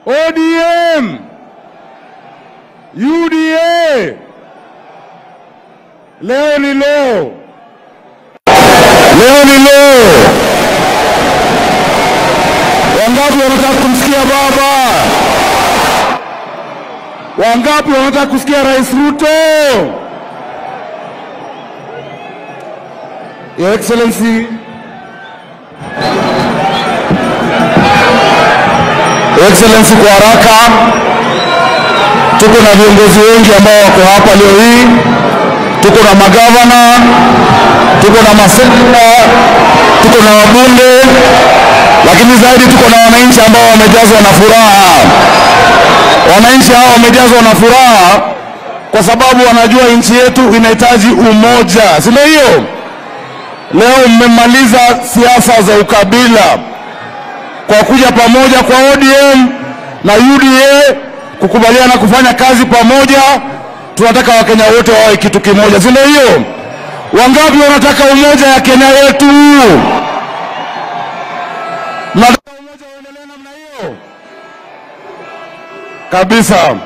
ODM, UDA, leo ni leo. Leo ni leo. Wangapi wanataka kumsikia baba? Wangapi wanataka kusikia Rais Ruto? Your Excellency, kwa haraka, tuko na viongozi wengi ambao wako hapa leo hii. Tuko na magavana, tuko na maseneta, tuko na wabunge, lakini zaidi tuko na wananchi ambao wamejazwa na furaha. Wananchi hao wamejazwa na furaha kwa sababu wanajua nchi yetu inahitaji umoja. Si hiyo? Leo mmemaliza siasa za ukabila kwa kuja pamoja kwa ODM na UDA kukubaliana kufanya kazi pamoja. Tunataka Wakenya wote wawe kitu kimoja. Si hiyo? Wangapi wanataka umoja ya Kenya yetu? Mnataka umoja uendelee namna hiyo? Kabisa.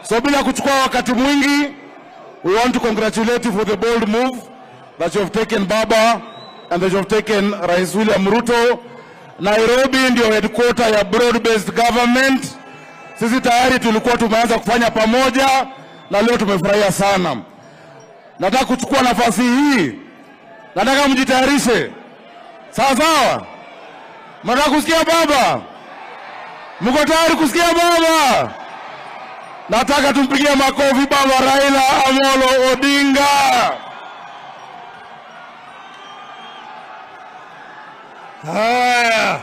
So bila kuchukua wakati mwingi, we want to congratulate you for the bold move that you have taken, Baba, and that you have taken Rais William Ruto. Nairobi ndio headquarter ya broad-based government. Sisi tayari tulikuwa tumeanza kufanya pamoja na leo tumefurahia sana. Nataka kuchukua nafasi hii. Nataka mjitayarishe. Sawa sawa? Mnataka kusikia baba? Mko tayari kusikia baba? Nataka tumpigie makofi baba Raila Amolo Odinga. Haya.